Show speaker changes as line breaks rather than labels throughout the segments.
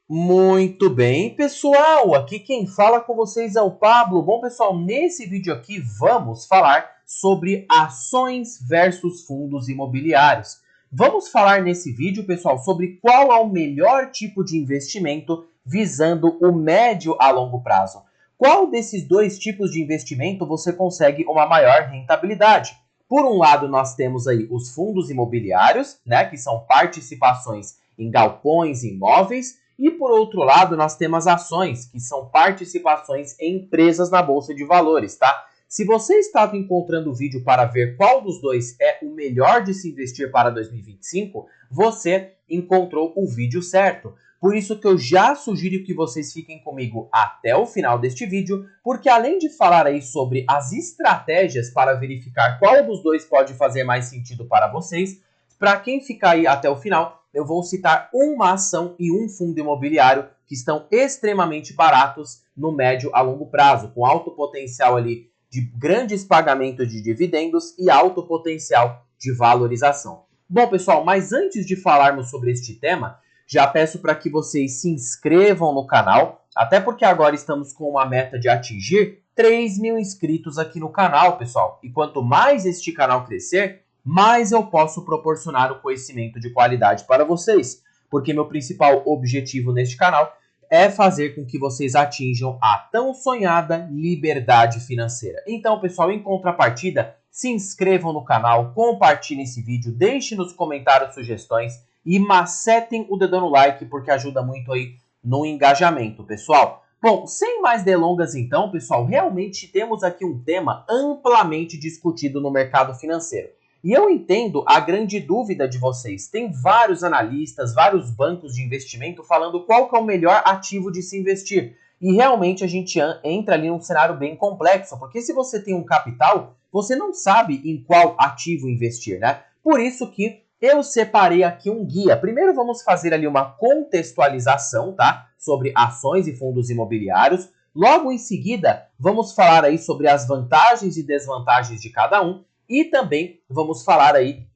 Muito bem, pessoal, aqui quem fala com vocês é o Pablo. Bom, pessoal, nesse vídeo aqui vamos falar sobre ações versus fundos imobiliários. Vamos falar nesse vídeo, pessoal, sobre qual é o melhor tipo de investimento visando o médio a longo prazo. Qual desses dois tipos de investimento você consegue uma maior rentabilidade? Por um lado, nós temos aí os fundos imobiliários, né, que são participações em galpões, imóveis, e por outro lado, nós temos ações, que são participações em empresas na Bolsa de Valores, tá? Se você estava encontrando o vídeo para ver qual dos dois é o melhor de se investir para 2025, você encontrou o vídeo certo. Por isso que eu já sugiro que vocês fiquem comigo até o final deste vídeo, porque além de falar aí sobre as estratégias para verificar qual dos dois pode fazer mais sentido para vocês, para quem ficar aí até o final, eu vou citar uma ação e um fundo imobiliário que estão extremamente baratos no médio a longo prazo, com alto potencial ali de grandes pagamentos de dividendos e alto potencial de valorização. Bom, pessoal, mas antes de falarmos sobre este tema, já peço para que vocês se inscrevam no canal, até porque agora estamos com uma meta de atingir 3.000 inscritos aqui no canal, pessoal. E quanto mais este canal crescer, mais eu posso proporcionar o conhecimento de qualidade para vocês, porque meu principal objetivo neste canal é fazer com que vocês atinjam a tão sonhada liberdade financeira. Então, pessoal, em contrapartida, se inscrevam no canal, compartilhem esse vídeo, deixem nos comentários sugestões e macetem o dedão no like, porque ajuda muito aí no engajamento, pessoal. Bom, sem mais delongas então, pessoal, realmente temos aqui um tema amplamente discutido no mercado financeiro. E eu entendo a grande dúvida de vocês. Tem vários analistas, vários bancos de investimento falando qual que é o melhor ativo de se investir. E realmente a gente entra ali num cenário bem complexo, porque se você tem um capital, você não sabe em qual ativo investir, né? Por isso que eu separei aqui um guia. Primeiro vamos fazer ali uma contextualização, tá? Sobre ações e fundos imobiliários. Logo em seguida, vamos falar aí sobre as vantagens e desvantagens de cada um. E também vamos falar aí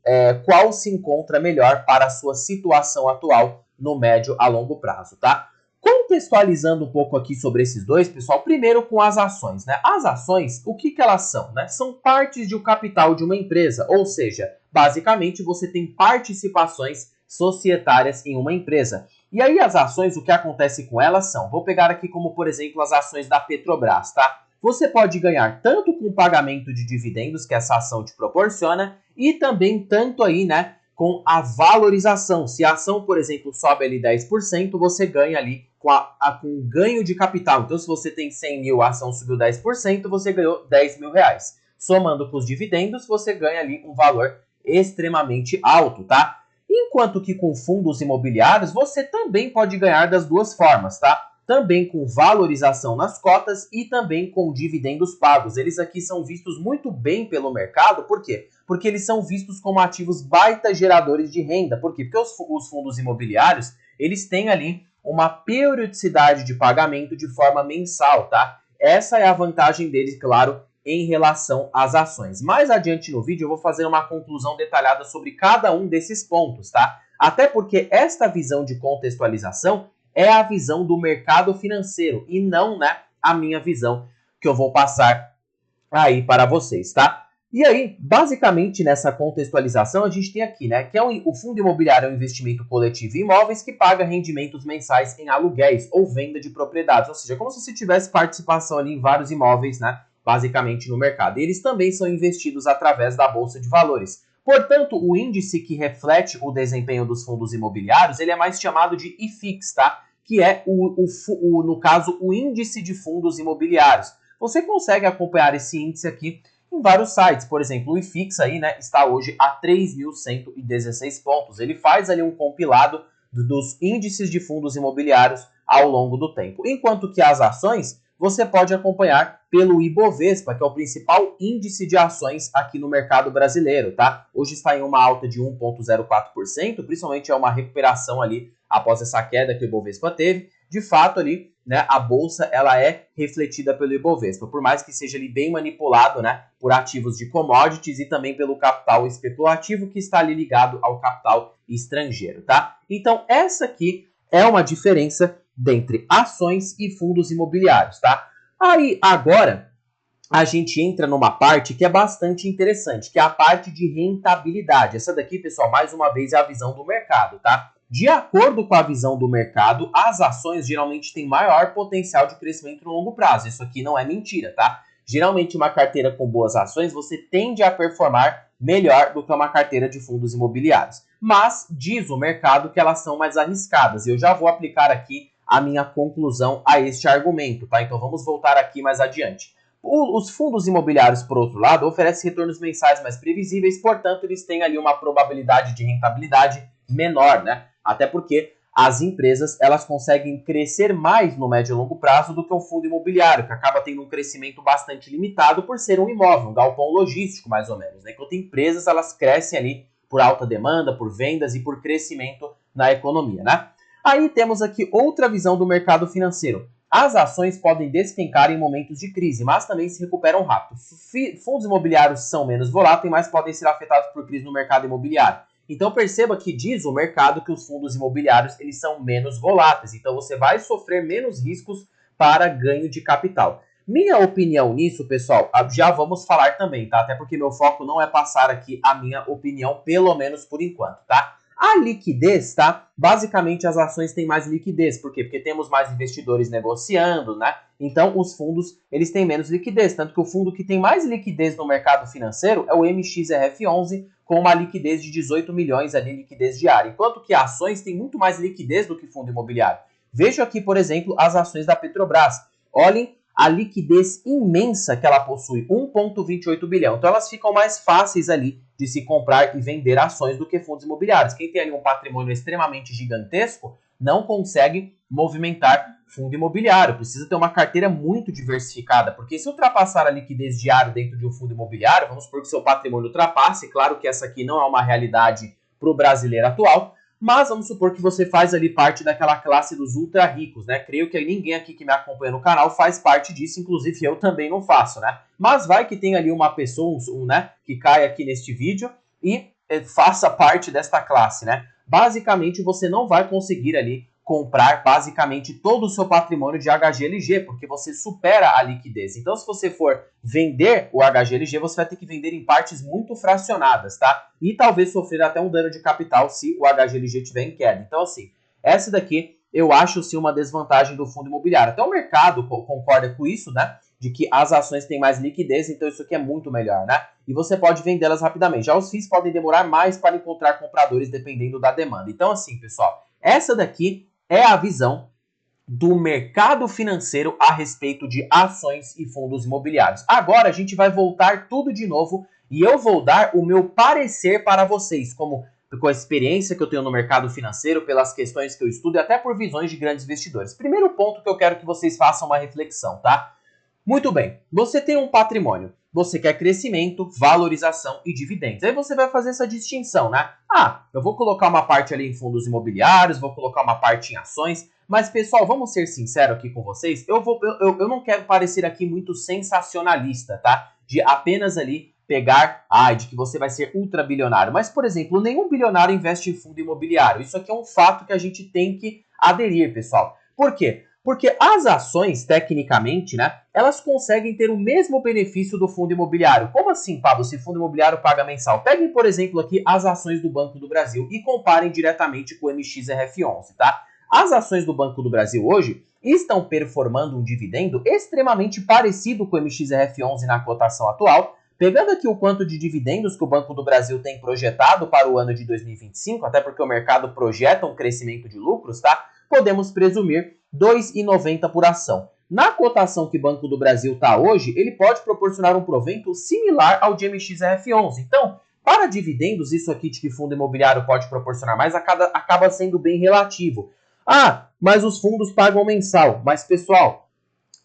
qual se encontra melhor para a sua situação atual no médio a longo prazo, tá? Contextualizando um pouco aqui sobre esses dois, pessoal, primeiro com as ações, né? As ações, o que elas são, né? São partes de um capital de uma empresa, ou seja, basicamente você tem participações societárias em uma empresa. E aí as ações, o que acontece com elas são, vou pegar aqui como, por exemplo, as ações da Petrobras, tá? Você pode ganhar tanto com o pagamento de dividendos que essa ação te proporciona e também tanto aí, né, com a valorização. Se a ação, por exemplo, sobe ali 10%, você ganha ali com ganho de capital. Então, se você tem 100 mil, a ação subiu 10%, você ganhou 10 mil reais. Somando com os dividendos, você ganha ali um valor extremamente alto, tá? Enquanto que com fundos imobiliários, você também pode ganhar das duas formas, tá? Também com valorização nas cotas e também com dividendos pagos. Eles aqui são vistos muito bem pelo mercado, por quê? Porque eles são vistos como ativos baita geradores de renda. Por quê? Porque os fundos imobiliários, eles têm ali uma periodicidade de pagamento de forma mensal, tá? Essa é a vantagem deles, claro, em relação às ações. Mais adiante no vídeo eu vou fazer uma conclusão detalhada sobre cada um desses pontos, tá? Até porque esta visão de contextualização é a visão do mercado financeiro e não, né, a minha visão que eu vou passar aí para vocês, tá? E aí, basicamente, nessa contextualização, a gente tem aqui, né, que o fundo imobiliário é um investimento coletivo em imóveis que paga rendimentos mensais em aluguéis ou venda de propriedades, ou seja, como se você tivesse participação ali em vários imóveis, né, basicamente no mercado. E eles também são investidos através da Bolsa de Valores. Portanto, o índice que reflete o desempenho dos fundos imobiliários, ele é mais chamado de IFIX, tá? Que é, no caso, o índice de fundos imobiliários. Você consegue acompanhar esse índice aqui em vários sites. Por exemplo, o IFIX aí, né, está hoje a 3.116 pontos. Ele faz ali um compilado dos índices de fundos imobiliários ao longo do tempo. Enquanto que as ações, você pode acompanhar pelo Ibovespa, que é o principal índice de ações aqui no mercado brasileiro, tá? Hoje está em uma alta de 1,04%, principalmente é uma recuperação ali após essa queda que o Ibovespa teve. De fato ali, né, a bolsa ela é refletida pelo Ibovespa, por mais que seja ali bem manipulado, né, por ativos de commodities e também pelo capital especulativo que está ali ligado ao capital estrangeiro, tá? Então essa aqui é uma diferença dentre ações e fundos imobiliários, tá? Aí, agora, a gente entra numa parte que é bastante interessante, que é a parte de rentabilidade. Essa daqui, pessoal, mais uma vez, é a visão do mercado, tá? De acordo com a visão do mercado, as ações geralmente têm maior potencial de crescimento no longo prazo. Isso aqui não é mentira, tá? Geralmente, uma carteira com boas ações, você tende a performar melhor do que uma carteira de fundos imobiliários. Mas diz o mercado que elas são mais arriscadas. E eu já vou aplicar aqui a minha conclusão a este argumento, tá? Então vamos voltar aqui mais adiante. Os fundos imobiliários, por outro lado, oferecem retornos mensais mais previsíveis, portanto, eles têm ali uma probabilidade de rentabilidade menor, né? Até porque as empresas, elas conseguem crescer mais no médio e longo prazo do que um fundo imobiliário, que acaba tendo um crescimento bastante limitado por ser um imóvel, um galpão logístico, mais ou menos, né? Enquanto empresas, elas crescem ali por alta demanda, por vendas e por crescimento na economia, né? Aí temos aqui outra visão do mercado financeiro. As ações podem despencar em momentos de crise, mas também se recuperam rápido. Fundos imobiliários são menos voláteis, mas podem ser afetados por crise no mercado imobiliário. Então perceba que diz o mercado que os fundos imobiliários eles são menos voláteis. Então você vai sofrer menos riscos para ganho de capital. Minha opinião nisso, pessoal, já vamos falar também, tá? Até porque meu foco não é passar aqui a minha opinião, pelo menos por enquanto, tá? A liquidez, tá? Basicamente as ações têm mais liquidez. Por quê? Porque temos mais investidores negociando, né? Então os fundos, eles têm menos liquidez. Tanto que o fundo que tem mais liquidez no mercado financeiro é o MXRF11, com uma liquidez de 18 milhões ali, liquidez diária. Enquanto que ações têm muito mais liquidez do que fundo imobiliário. Vejo aqui, por exemplo, as ações da Petrobras. Olhem a liquidez imensa que ela possui, 1,28 bilhão. Então elas ficam mais fáceis ali de se comprar e vender ações do que fundos imobiliários. Quem tem ali um patrimônio extremamente gigantesco não consegue movimentar fundo imobiliário. Precisa ter uma carteira muito diversificada, porque se ultrapassar a liquidez diária dentro de um fundo imobiliário, vamos supor que seu patrimônio ultrapasse, claro que essa aqui não é uma realidade para o brasileiro atual, mas vamos supor que você faz ali parte daquela classe dos ultra ricos, né? Creio que ninguém aqui que me acompanha no canal faz parte disso, inclusive eu também não faço, né? Mas vai que tem ali uma pessoa, né, que cai aqui neste vídeo e faça parte desta classe, né? Basicamente você não vai conseguir ali comprar basicamente todo o seu patrimônio de HGLG, porque você supera a liquidez. Então, se você for vender o HGLG, você vai ter que vender em partes muito fracionadas, tá? E talvez sofrer até um dano de capital se o HGLG estiver em queda. Então, assim, essa daqui eu acho sim uma desvantagem do fundo imobiliário. Até o mercado concorda com isso, né? De que as ações têm mais liquidez, então isso aqui é muito melhor, né? E você pode vendê-las rapidamente. Já os FIIs podem demorar mais para encontrar compradores dependendo da demanda. Então, assim, pessoal, essa daqui é a visão do mercado financeiro a respeito de ações e fundos imobiliários. Agora a gente vai voltar tudo de novo e eu vou dar o meu parecer para vocês, como com a experiência que eu tenho no mercado financeiro, pelas questões que eu estudo e até por visões de grandes investidores. Primeiro ponto que eu quero que vocês façam uma reflexão, tá? Muito bem, você tem um patrimônio, você quer crescimento, valorização e dividendos. Aí você vai fazer essa distinção, né? Ah, eu vou colocar uma parte ali em fundos imobiliários, vou colocar uma parte em ações, mas pessoal, vamos ser sinceros aqui com vocês, eu não quero parecer aqui muito sensacionalista, tá? De apenas ali pegar, de que você vai ser ultra bilionário. Mas, por exemplo, nenhum bilionário investe em fundo imobiliário. Isso aqui é um fato que a gente tem que aderir, pessoal. Por quê? Porque as ações, tecnicamente, né, elas conseguem ter o mesmo benefício do fundo imobiliário. Como assim, Pablo, se fundo imobiliário paga mensal? Peguem, por exemplo, aqui as ações do Banco do Brasil e comparem diretamente com o MXRF11, tá? As ações do Banco do Brasil hoje estão performando um dividendo extremamente parecido com o MXRF11 na cotação atual. Pegando aqui o quanto de dividendos que o Banco do Brasil tem projetado para o ano de 2025, até porque o mercado projeta um crescimento de lucros, tá? Podemos presumir R$ 2,90 por ação. Na cotação que o Banco do Brasil está hoje, ele pode proporcionar um provento similar ao de MXRF11. Então, para dividendos, isso aqui de que fundo imobiliário pode proporcionar mais acaba sendo bem relativo. Mas os fundos pagam mensal. Mas, pessoal,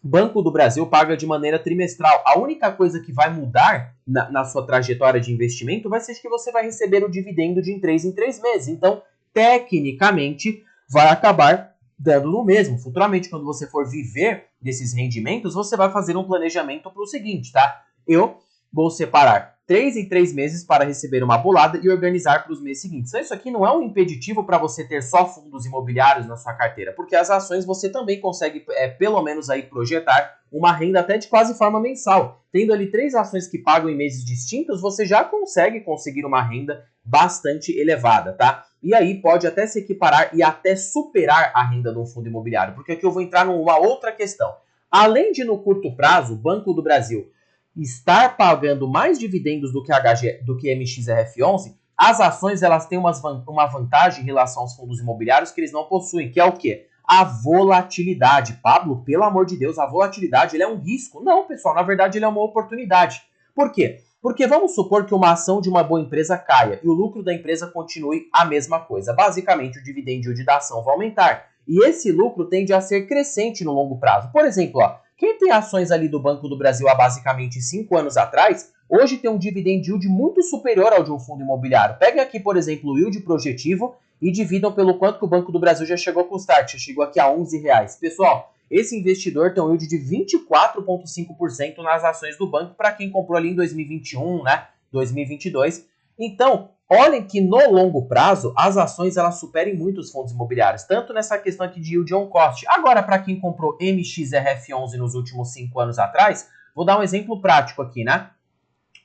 Banco do Brasil paga de maneira trimestral. A única coisa que vai mudar na sua trajetória de investimento vai ser que você vai receber o dividendo de em 3 meses. Então, tecnicamente, vai acabar dando no mesmo. Futuramente, quando você for viver desses rendimentos, você vai fazer um planejamento para o seguinte, tá? Eu vou separar 3 em 3 meses para receber uma bolada e organizar para os meses seguintes. Então isso aqui não é um impeditivo para você ter só fundos imobiliários na sua carteira, porque as ações você também consegue, pelo menos aí, projetar uma renda até de quase forma mensal. Tendo ali 3 ações que pagam em meses distintos, você já consegue conseguir uma renda bastante elevada, tá? E aí pode até se equiparar e até superar a renda de um fundo imobiliário, porque aqui eu vou entrar numa outra questão. Além de, no curto prazo, o Banco do Brasil estar pagando mais dividendos do que MXRF11, as ações elas têm uma vantagem em relação aos fundos imobiliários que eles não possuem, que é o quê? A volatilidade. Pablo, pelo amor de Deus, a volatilidade ele é um risco? Não, pessoal, na verdade ele é uma oportunidade. Por quê? Porque vamos supor que uma ação de uma boa empresa caia e o lucro da empresa continue a mesma coisa. Basicamente, o dividend yield da ação vai aumentar. E esse lucro tende a ser crescente no longo prazo. Por exemplo, ó, quem tem ações ali do Banco do Brasil há basicamente 5 anos atrás, hoje tem um dividend yield muito superior ao de um fundo imobiliário. Peguem aqui, por exemplo, o yield projetivo e dividam pelo quanto que o Banco do Brasil já chegou a custar, já chegou aqui a R$11. Pessoal, esse investidor tem um yield de 24,5% nas ações do banco para quem comprou ali em 2021, né, 2022. Então, olhem que no longo prazo, as ações elas superem muito os fundos imobiliários, tanto nessa questão aqui de yield on cost. Agora, para quem comprou MXRF11 nos últimos 5 anos atrás, vou dar um exemplo prático aqui, né?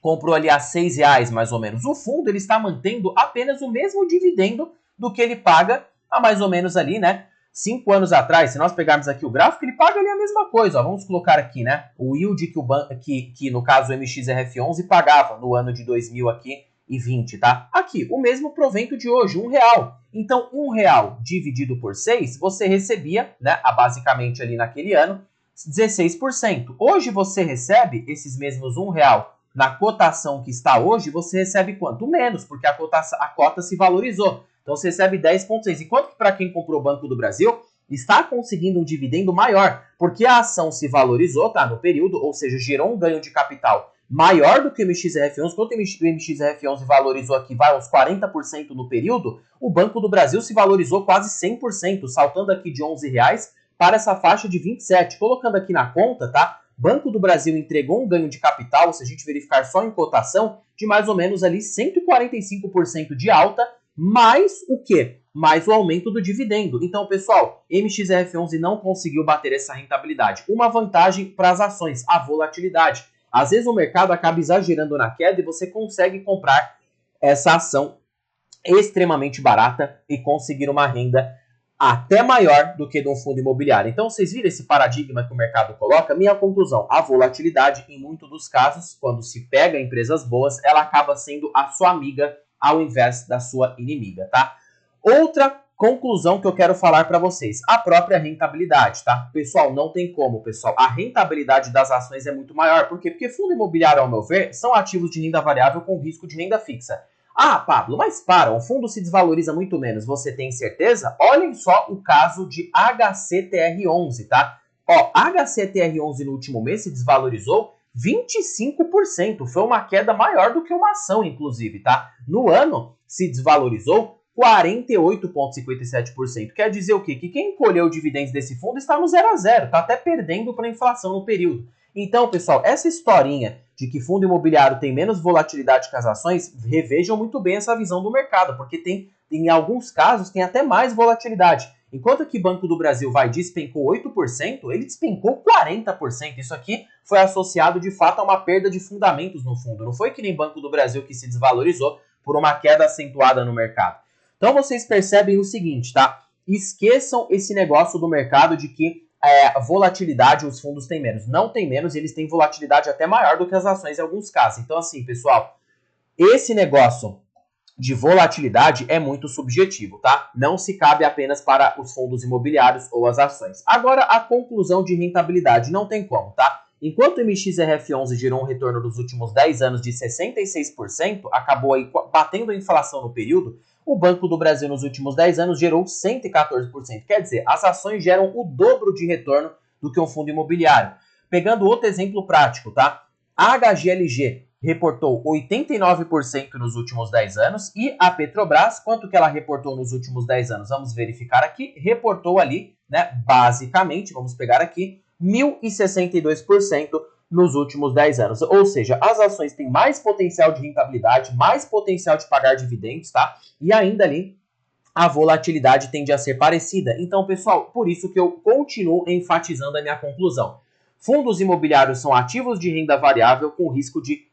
Comprou ali a R$6 mais ou menos. O fundo ele está mantendo apenas o mesmo dividendo do que ele paga há mais ou menos ali, né? 5 anos atrás, se nós pegarmos aqui o gráfico, ele paga ali a mesma coisa. Ó. Vamos colocar aqui, né? O yield que no caso o MXRF11 pagava no ano de 2020, tá? Aqui, o mesmo provento de hoje, R$1. Então, R$1 dividido por 6, você recebia, né? Basicamente ali naquele ano, 16%. Hoje você recebe esses mesmos R$1 na cotação que está hoje, você recebe quanto? Menos, porque a cota se valorizou. Então você recebe 10,6. Enquanto que para quem comprou o Banco do Brasil, está conseguindo um dividendo maior, porque a ação se valorizou, tá, no período, ou seja, gerou um ganho de capital maior do que o MXRF11. Quando o MXRF11 valorizou aqui, vai aos 40% no período, o Banco do Brasil se valorizou quase 100%, saltando aqui de R$11 para essa faixa de 27. Colocando aqui na conta, tá? Banco do Brasil entregou um ganho de capital, se a gente verificar só em cotação, de mais ou menos ali 145% de alta, mais o quê? Mais o aumento do dividendo. Então, pessoal, MXRF11 não conseguiu bater essa rentabilidade. Uma vantagem para as ações, a volatilidade. Às vezes o mercado acaba exagerando na queda e você consegue comprar essa ação extremamente barata e conseguir uma renda até maior do que de um fundo imobiliário. Então, vocês viram esse paradigma que o mercado coloca? Minha conclusão, a volatilidade, em muitos dos casos, quando se pega empresas boas, ela acaba sendo a sua amiga ao invés da sua inimiga, tá? Outra conclusão que eu quero falar para vocês, a própria rentabilidade, tá? Pessoal, não tem como, pessoal. A rentabilidade das ações é muito maior. Por quê? Porque fundo imobiliário, ao meu ver, são ativos de renda variável com risco de renda fixa. Ah, Pablo, mas para, o fundo se desvaloriza muito menos, você tem certeza? Olhem só o caso de HCTR11, tá? Ó, HCTR11 no último mês se desvalorizou 25%, foi uma queda maior do que uma ação, inclusive, tá? No ano, se desvalorizou 48,57%. Quer dizer o quê? Que quem colheu dividendos desse fundo está no 0 a 0, tá até perdendo para a inflação no período. Então, pessoal, essa historinha de que fundo imobiliário tem menos volatilidade que as ações, revejam muito bem essa visão do mercado, porque tem, em alguns casos, tem até mais volatilidade. Enquanto que Banco do Brasil despencou 8%, ele despencou 40%. Isso aqui foi associado, de fato, a uma perda de fundamentos no fundo. Não foi que nem Banco do Brasil que se desvalorizou por uma queda acentuada no mercado. Então, vocês percebem o seguinte, tá? Esqueçam esse negócio do mercado de que volatilidade os fundos têm menos. Não tem menos, eles têm volatilidade até maior do que as ações em alguns casos. Então, assim, pessoal, esse negócio de volatilidade é muito subjetivo, tá? Não se cabe apenas para os fundos imobiliários ou as ações. Agora, a conclusão de rentabilidade não tem como, tá? Enquanto o MXRF11 gerou um retorno nos últimos 10 anos de 66%, acabou aí batendo a inflação no período, o Banco do Brasil nos últimos 10 anos gerou 114%. Quer dizer, as ações geram o dobro de retorno do que um fundo imobiliário. Pegando outro exemplo prático, tá? A HGLG reportou 89% nos últimos 10 anos e a Petrobras, quanto que ela reportou nos últimos 10 anos? Vamos verificar aqui, reportou ali, né, basicamente, vamos pegar aqui, 1.062% nos últimos 10 anos. Ou seja, as ações têm mais potencial de rentabilidade, mais potencial de pagar dividendos, tá? E ainda ali a volatilidade tende a ser parecida. Então, pessoal, por isso que eu continuo enfatizando a minha conclusão. Fundos imobiliários são ativos de renda variável com risco de,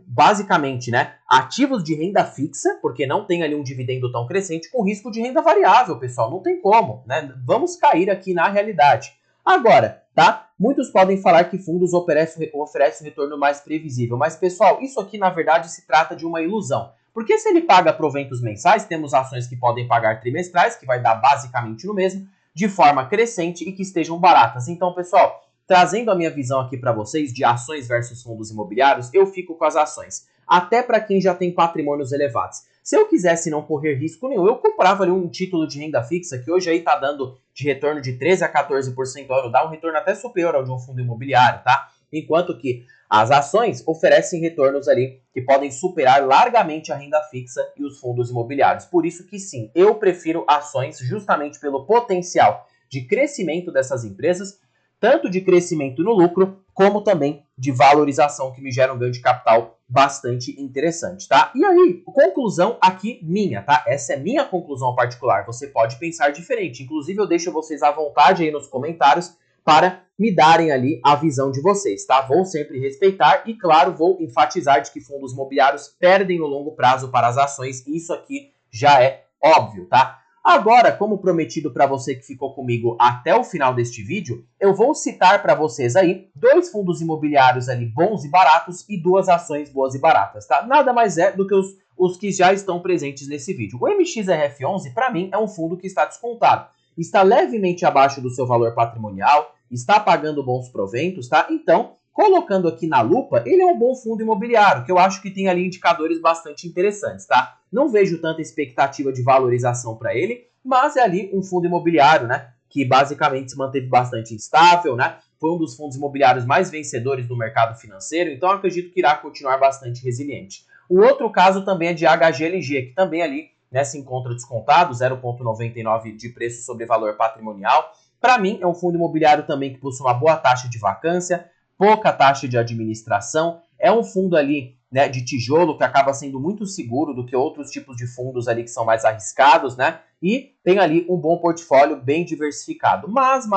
basicamente, né, ativos de renda fixa, porque não tem ali um dividendo tão crescente, com risco de renda variável, pessoal. Não tem como, né? Vamos cair aqui na realidade. Agora, tá? Muitos podem falar que fundos oferecem um retorno mais previsível, mas, pessoal, isso aqui, na verdade, se trata de uma ilusão. Porque se ele paga proventos mensais, temos ações que podem pagar trimestrais, que vai dar basicamente no mesmo, de forma crescente e que estejam baratas. Então, pessoal, trazendo a minha visão aqui para vocês de ações versus fundos imobiliários, eu fico com as ações. Até para quem já tem patrimônios elevados. Se eu quisesse não correr risco nenhum, eu comprava ali um título de renda fixa, que hoje aí está dando de retorno de 13% a 14% ao ano, dá um retorno até superior ao de um fundo imobiliário, tá? Enquanto que as ações oferecem retornos ali que podem superar largamente a renda fixa e os fundos imobiliários. Por isso que sim, eu prefiro ações justamente pelo potencial de crescimento dessas empresas, tanto de crescimento no lucro, como também de valorização, que me gera um ganho de capital bastante interessante, tá? E aí, conclusão aqui minha, tá? Essa é minha conclusão particular. Você pode pensar diferente. Inclusive, eu deixo vocês à vontade aí nos comentários para me darem ali a visão de vocês, tá? Vou sempre respeitar e, claro, vou enfatizar de que fundos imobiliários perdem no longo prazo para as ações. Isso aqui já é óbvio, tá? Agora, como prometido para você que ficou comigo até o final deste vídeo, eu vou citar para vocês aí 2 fundos imobiliários ali bons e baratos e 2 ações boas e baratas, tá? Nada mais é do que os que já estão presentes nesse vídeo. O MXRF11, para mim, é um fundo que está descontado. Está levemente abaixo do seu valor patrimonial, está pagando bons proventos, tá? Então, colocando aqui na lupa, ele é um bom fundo imobiliário, que eu acho que tem ali indicadores bastante interessantes, tá? Não vejo tanta expectativa de valorização para ele, mas é ali um fundo imobiliário, né? Que basicamente se manteve bastante instável, né? Foi um dos fundos imobiliários mais vencedores do mercado financeiro, então acredito que irá continuar bastante resiliente. O outro caso também é de HGLG, que também ali, né, se encontra descontado, 0,99 de preço sobre valor patrimonial. Para mim, é um fundo imobiliário também que possui uma boa taxa de vacância, pouca taxa de administração, é um fundo ali, né, de tijolo que acaba sendo muito seguro do que outros tipos de fundos ali que são mais arriscados, né, e tem ali um bom portfólio bem diversificado, mas,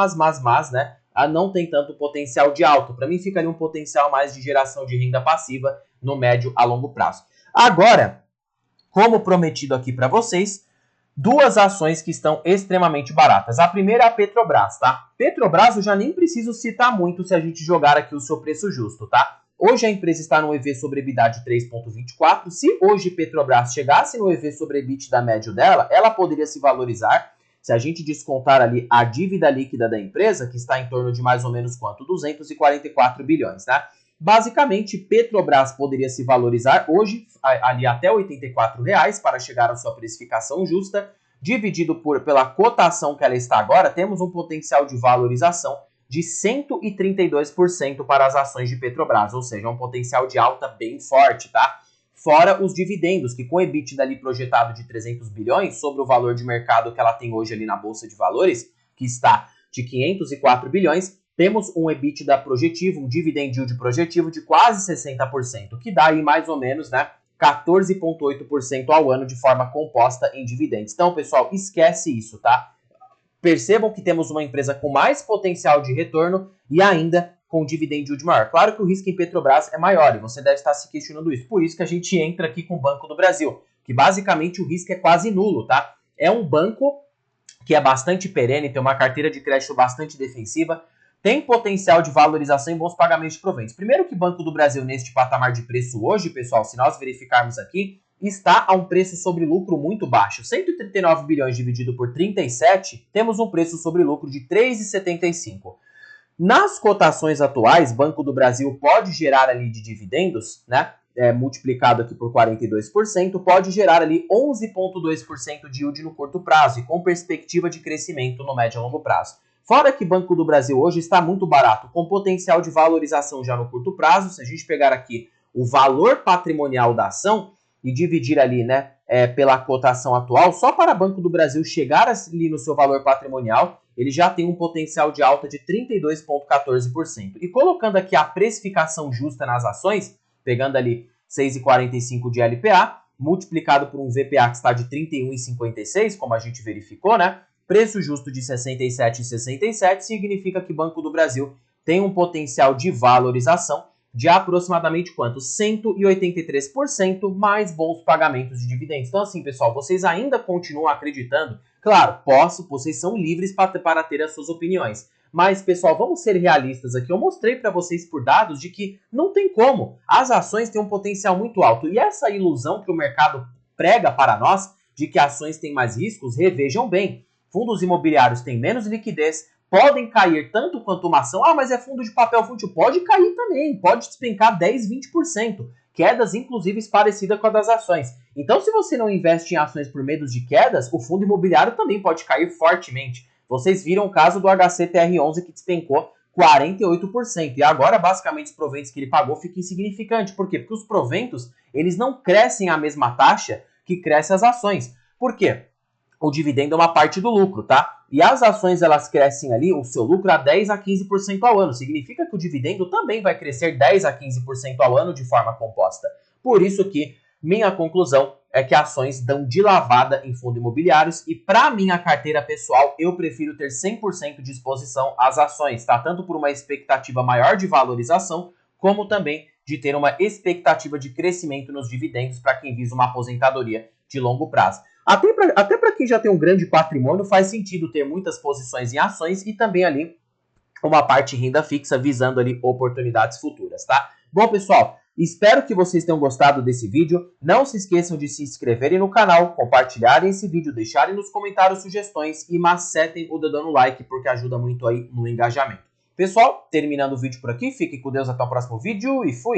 né, não tem tanto potencial de alta. Para mim fica ali um potencial mais de geração de renda passiva no médio a longo prazo. Agora, como prometido aqui para vocês, 2 ações que estão extremamente baratas. A primeira é a Petrobras, tá? Petrobras eu já nem preciso citar muito se a gente jogar aqui o seu preço justo, tá? Hoje a empresa está no EV sobre EBITDA de 3,24. Se hoje Petrobras chegasse no EV sobre EBITDA médio dela, ela poderia se valorizar. Se a gente descontar ali a dívida líquida da empresa, que está em torno de mais ou menos quanto? 244 bilhões, né? Basicamente, Petrobras poderia se valorizar hoje ali até R$ 84 para chegar à sua precificação justa, dividido pela cotação que ela está agora, temos um potencial de valorização de 132% para as ações de Petrobras, ou seja, um potencial de alta bem forte, tá? Fora os dividendos, que com o EBITDA ali projetado de 300 bilhões, sobre o valor de mercado que ela tem hoje ali na Bolsa de Valores, que está de 504 bilhões, temos um EBITDA projetivo, um dividend yield projetivo de quase 60%, que dá aí mais ou menos, né, 14,8% ao ano de forma composta em dividendos. Então, pessoal, esquece isso, tá? Percebam que temos uma empresa com mais potencial de retorno e ainda com dividend yield maior. Claro que o risco em Petrobras é maior e você deve estar se questionando isso. Por isso que a gente entra aqui com o Banco do Brasil, que basicamente o risco é quase nulo, tá? É um banco que é bastante perene, tem uma carteira de crédito bastante defensiva, tem potencial de valorização e bons pagamentos de proventos. Primeiro que o Banco do Brasil, neste patamar de preço hoje, pessoal, se nós verificarmos aqui, está a um preço sobre lucro muito baixo. 139 bilhões dividido por 37, temos um preço sobre lucro de 3,75. Nas cotações atuais, Banco do Brasil pode gerar ali de dividendos, né? Multiplicado aqui por 42%, pode gerar ali 11,2% de yield no curto prazo e com perspectiva de crescimento no médio e longo prazo. Fora que Banco do Brasil hoje está muito barato, com potencial de valorização já no curto prazo. Se a gente pegar aqui o valor patrimonial da ação e dividir ali, né, pela cotação atual, só para Banco do Brasil chegar ali no seu valor patrimonial, ele já tem um potencial de alta de 32,14%. E colocando aqui a precificação justa nas ações, pegando ali 6,45 de LPA, multiplicado por um VPA que está de 31,56, como a gente verificou, né? Preço justo de 67,67 significa que Banco do Brasil tem um potencial de valorização de aproximadamente quanto? 183%, mais bons pagamentos de dividendos. Então assim, pessoal, vocês ainda continuam acreditando? Claro, vocês são livres para ter as suas opiniões. Mas, pessoal, vamos ser realistas aqui. Eu mostrei para vocês por dados de que não tem como. As ações têm um potencial muito alto. E essa ilusão que o mercado prega para nós, de que ações têm mais riscos, revejam bem. Fundos imobiliários têm menos liquidez, podem cair tanto quanto uma ação. Ah, mas é fundo de papel fútil. Pode cair também, pode despencar 10, 20%. Quedas, inclusive, parecidas com as das ações. Então, se você não investe em ações por medo de quedas, o fundo imobiliário também pode cair fortemente. Vocês viram o caso do HCTR11 que despencou 48%. E agora, basicamente, os proventos que ele pagou ficam insignificantes. Por quê? Porque os proventos, eles não crescem a mesma taxa que crescem as ações. Por quê? O dividendo é uma parte do lucro, tá? E as ações, elas crescem ali, o seu lucro a 10 a 15% ao ano. Significa que o dividendo também vai crescer 10 a 15% ao ano de forma composta. Por isso que minha conclusão é que ações dão de lavada em fundos imobiliários e para minha carteira pessoal, eu prefiro ter 100% de exposição às ações, tá? Tanto por uma expectativa maior de valorização, como também de ter uma expectativa de crescimento nos dividendos para quem visa uma aposentadoria de longo prazo. Até para quem já tem um grande patrimônio, faz sentido ter muitas posições em ações e também ali uma parte renda fixa visando ali oportunidades futuras, tá? Bom, pessoal, espero que vocês tenham gostado desse vídeo. Não se esqueçam de se inscreverem no canal, compartilharem esse vídeo, deixarem nos comentários sugestões e macetem o dedo no like, porque ajuda muito aí no engajamento. Pessoal, terminando o vídeo por aqui, fiquem com Deus até o próximo vídeo e fui!